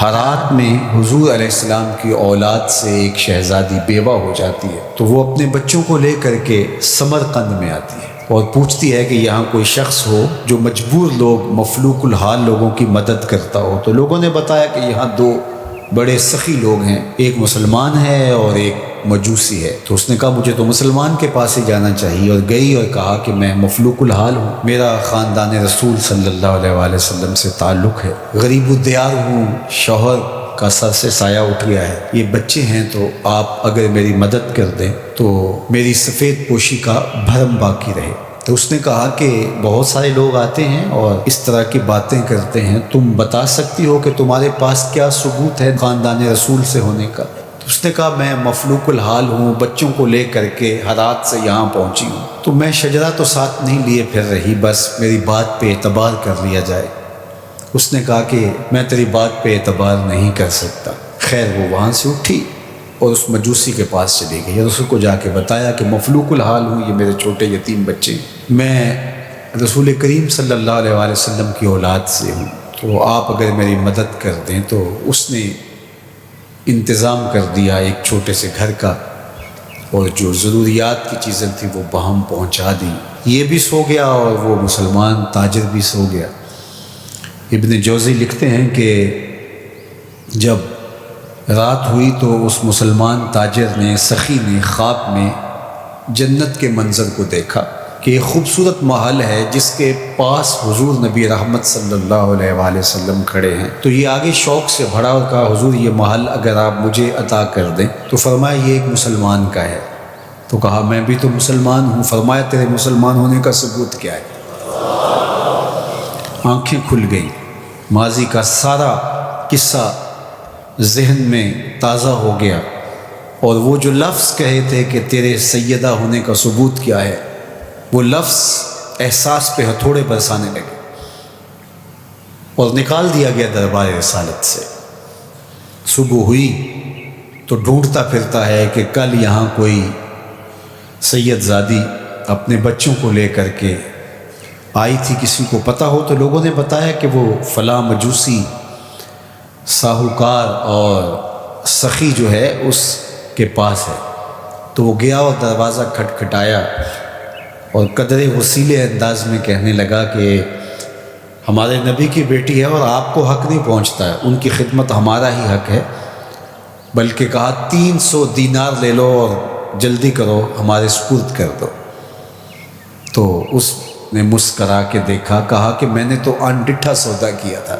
ہرات میں حضور علیہ السلام کی اولاد سے ایک شہزادی بیوہ ہو جاتی ہے، تو وہ اپنے بچوں کو لے کر کے سمرقند میں آتی ہے اور پوچھتی ہے کہ یہاں کوئی شخص ہو جو مجبور لوگ، مفلوک الحال لوگوں کی مدد کرتا ہو۔ تو لوگوں نے بتایا کہ یہاں دو بڑے سخی لوگ ہیں، ایک مسلمان ہے اور ایک مجوسی ہے۔ تو اس نے کہا مجھے تو مسلمان کے پاس ہی جانا چاہیے، اور گئی اور کہا کہ میں مفلوک الحال ہوں، میرا خاندان رسول صلی اللہ علیہ وآلہ وسلم سے تعلق ہے، غریب الدیار ہوں، شوہر کا سر سے سایہ اٹھ گیا ہے، یہ بچے ہیں، تو آپ اگر میری مدد کر دیں تو میری سفید پوشی کا بھرم باقی رہے۔ تو اس نے کہا کہ بہت سارے لوگ آتے ہیں اور اس طرح کی باتیں کرتے ہیں، تم بتا سکتی ہو کہ تمہارے پاس کیا ثبوت ہے خاندان رسول سے ہونے کا؟ تو اس نے کہا میں مفلوک الحال ہوں، بچوں کو لے کر کے ہرات سے یہاں پہنچی ہوں، تو میں شجرہ تو ساتھ نہیں لیے پھر رہی، بس میری بات پہ اعتبار کر لیا جائے۔ اس نے کہا کہ میں تیری بات پہ اعتبار نہیں کر سکتا۔ خیر وہ وہاں سے اٹھی اور اس مجوسی کے پاس چلی گئی اور اس کو جا کے بتایا کہ مفلوک الحال ہوں، یہ میرے چھوٹے یتیم بچے ہیں، میں رسول کریم صلی اللہ علیہ وآلہ وسلم کی اولاد سے ہوں، تو آپ اگر میری مدد کر دیں۔ تو اس نے انتظام کر دیا ایک چھوٹے سے گھر کا، اور جو ضروریات کی چیزیں تھیں وہ باہم پہنچا دی۔ یہ بھی سو گیا اور وہ مسلمان تاجر بھی سو گیا۔ ابن جوزی لکھتے ہیں کہ جب رات ہوئی تو اس مسلمان تاجر نے، سخی نے، خواب میں جنت کے منظر کو دیکھا کہ ایک خوبصورت محل ہے جس کے پاس حضور نبی رحمت صلی اللہ علیہ وآلہ وسلم کھڑے ہیں۔ تو یہ آگے شوق سے بھرا اور کہا حضور یہ محل اگر آپ مجھے عطا کر دیں۔ تو فرمایا یہ ایک مسلمان کا ہے۔ تو کہا میں بھی تو مسلمان ہوں۔ فرمایا تیرے مسلمان ہونے کا ثبوت کیا ہے؟ آنکھیں کھل گئیں، ماضی کا سارا قصہ ذہن میں تازہ ہو گیا، اور وہ جو لفظ کہے تھے کہ تیرے سیدہ ہونے کا ثبوت کیا ہے، وہ لفظ احساس پہ ہتھوڑے برسانے لگے اور نکال دیا گیا دربار رسالت سے۔ صبح ہوئی تو ڈھونڈتا پھرتا ہے کہ کل یہاں کوئی سید زادی اپنے بچوں کو لے کر کے آئی تھی، کسی کو پتہ ہو تو لوگوں نے بتایا کہ وہ فلاں مجوسی ساہوکار اور سخی جو ہے اس کے پاس ہے۔ تو وہ گیا اور دروازہ کھٹکھٹایا اور قدرے وسیلے انداز میں کہنے لگا کہ ہمارے نبی کی بیٹی ہے اور آپ کو حق نہیں پہنچتا ہے، ان کی خدمت ہمارا ہی حق ہے، بلکہ کہا 300 دینار لے لو اور جلدی کرو ہمارے سپرد کر دو۔ تو اس نے مسکرا کے دیکھا، کہا کہ میں نے تو انڈٹھا سودا کیا تھا،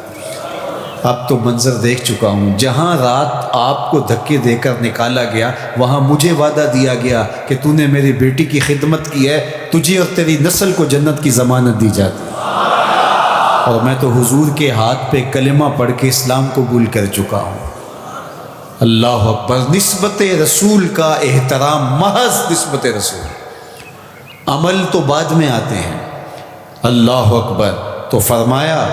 اب تو منظر دیکھ چکا ہوں، جہاں رات آپ کو دھکے دے کر نکالا گیا وہاں مجھے وعدہ دیا گیا کہ تو نے میری بیٹی کی خدمت کی ہے، تجھے اور تیری نسل کو جنت کی ضمانت دی جاتی ہے، اور میں تو حضور کے ہاتھ پہ کلمہ پڑھ کے اسلام قبول کر چکا ہوں۔ اللہ اکبر! نسبت رسول کا احترام، محض نسبت رسول، عمل تو بعد میں آتے ہیں۔ اللہ اکبر! تو فرمایا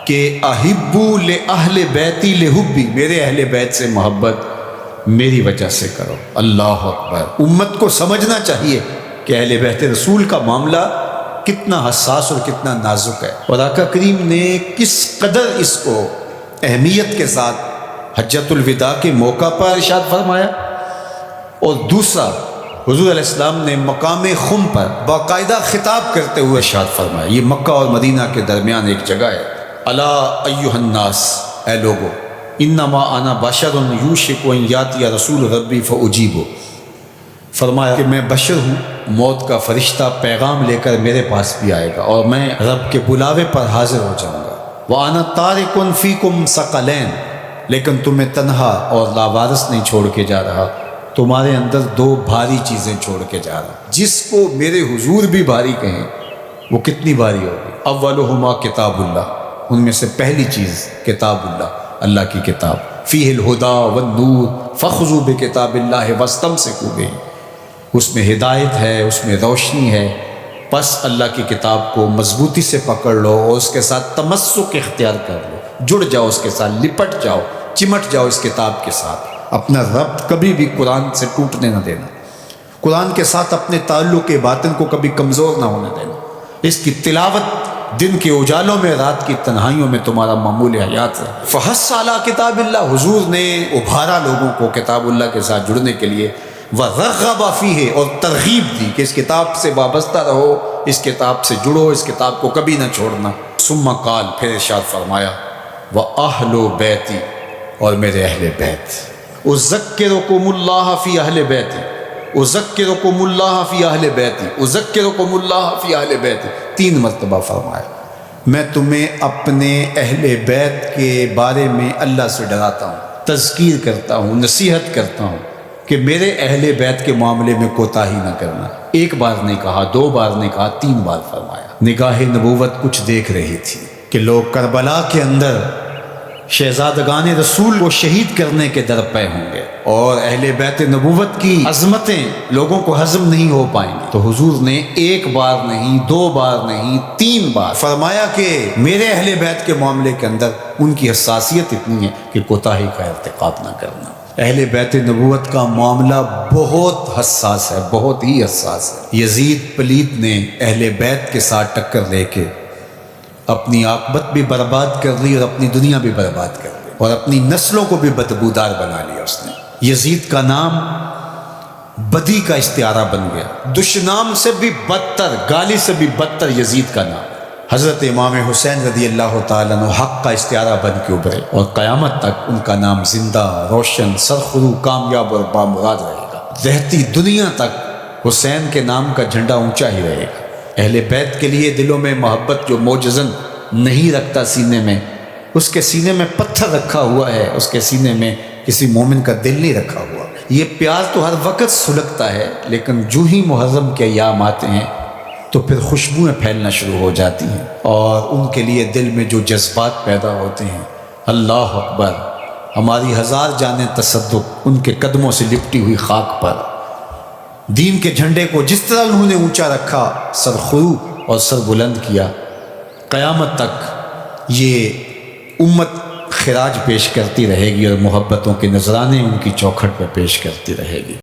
کہ احبو لأہل بیتی لحبی، میرے اہل بیت سے محبت میری وجہ سے کرو۔ اللہ اکبر! امت کو سمجھنا چاہیے کہ اہل بیت رسول کا معاملہ کتنا حساس اور کتنا نازک ہے، اور آقا کریم نے کس قدر اس کو اہمیت کے ساتھ حجۃ الوداع کے موقع پر ارشاد فرمایا، اور دوسرا حضور علیہ السلام نے مقام خم پر باقاعدہ خطاب کرتے ہوئے ارشاد فرمایا۔ یہ مکہ اور مدینہ کے درمیان ایک جگہ ہے۔ الا ایھا الناس، اے لوگو، انما انا بشر یوشک ان یاتی رسول ربی فاجیبو، فرمایا کہ میں بشر ہوں، موت کا فرشتہ پیغام لے کر میرے پاس بھی آئے گا اور میں رب کے بلاوے پر حاضر ہو جاؤں گا۔ وانا تارک فیکم ثقلین، لیکن تمہیں تنہا اور لاوارث نہیں چھوڑ کے جا رہا، تمہارے اندر دو بھاری چیزیں چھوڑ کے جا رہا۔ جس کو میرے حضور بھی بھاری کہیں وہ کتنی بھاری ہوگی؟ اولہما کتاب اللہ، ان میں سے پہلی چیز کتاب اللہ، اللہ کی کتاب، فیہ الہدی والنور فخذوا بکتاب اللہ واستمسکوا بہ، اس میں ہدایت ہے، اس میں روشنی ہے، پس اللہ کی کتاب کو مضبوطی سے پکڑ لو اور اس کے ساتھ تمسک اختیار کر لو، جڑ جاؤ اس کے ساتھ، لپٹ جاؤ، چمٹ جاؤ اس کتاب کے ساتھ، اپنا ربط کبھی بھی قرآن سے ٹوٹنے نہ دینا، قرآن کے ساتھ اپنے تعلق باطن کو کبھی کمزور نہ ہونے دینا، اس کی تلاوت دن کے اجالوں میں رات کی تنہائیوں میں تمہارا معمول حیات ہے۔ فحث علی کتاب اللہ، حضور نے ابھارا لوگوں کو کتاب اللہ کے ساتھ جڑنے کے لیے، وَرَغَّبَ فِيهِ، اور ترغیب دی کہ اس کتاب سے وابستہ رہو، اس کتاب سے جڑو، اس کتاب کو کبھی نہ چھوڑنا۔ ثم قال، پھر ارشاد فرمایا، وَأَهْلُ بَيْتِ، اور میرے اہل بیت، اذکرکم اللہ فی اہل بیتی، اذکرکم اللہ فی اہل بیتی، اذکرکم اللہ فی اہل بیتی، 3 مرتبہ فرمایا، میں تمہیں اپنے اہل بیت کے بارے میں اللہ سے ڈراتا ہوں، تذکیر کرتا ہوں، نصیحت کرتا ہوں کہ میرے اہل بیت کے معاملے میں کوتاہی نہ کرنا۔ 1 بار نہیں کہا، 2 بار نہیں کہا، 3 بار فرمایا۔ نگاہ نبوت کچھ دیکھ رہی تھی کہ لوگ کربلا کے اندر شہزادگان رسول کو شہید کرنے کے درپے ہوں گے، اور اہل بیت نبوت کی عظمتیں لوگوں کو ہضم نہیں ہو پائیں گی۔ تو حضور نے 1 بار نہیں، 2 بار نہیں، 3 بار فرمایا کہ میرے اہل بیت کے معاملے کے اندر ان کی حساسیت اتنی ہے کہ کوتاہی کا ارتکاب نہ کرنا۔ اہل بیت نبوت کا معاملہ بہت حساس ہے، بہت ہی حساس ہے۔ یزید پلیت نے اہل بیت کے ساتھ ٹکر لے کے اپنی عاقبت بھی برباد کر لی اور اپنی دنیا بھی برباد کر لی، اور اپنی نسلوں کو بھی بدبودار بنا لیا اس نے۔ یزید کا نام بدی کا استعارہ بن گیا، دشنام سے بھی بدتر، گالی سے بھی بدتر یزید کا نام۔ حضرت امام حسین رضی اللہ تعالیٰ عنہ حق کا استعارہ بن کے ابھرے، اور قیامت تک ان کا نام زندہ، روشن، سرخرو، کامیاب اور بامراد رہے گا۔ رہتی دنیا تک حسین کے نام کا جھنڈا اونچا ہی رہے گا۔ اہل بیت کے لیے دلوں میں محبت جو موجزن نہیں رکھتا سینے میں، اس کے سینے میں پتھر رکھا ہوا ہے، اس کے سینے میں کسی مومن کا دل نہیں رکھا ہوا۔ یہ پیار تو ہر وقت سلگتا ہے، لیکن جو ہی محرم کے ایام آتے ہیں تو پھر خوشبوئیں پھیلنا شروع ہو جاتی ہیں، اور ان کے لیے دل میں جو جذبات پیدا ہوتے ہیں، اللہ اکبر، ہماری 1000 جانیں تصدق ان کے قدموں سے لپٹی ہوئی خاک پر۔ دین کے جھنڈے کو جس طرح انہوں نے اونچا رکھا، سرخرو اور سر بلند کیا، قیامت تک یہ امت خراج پیش کرتی رہے گی، اور محبتوں کے نذرانے ان کی چوکھٹ پہ پیش کرتی رہے گی۔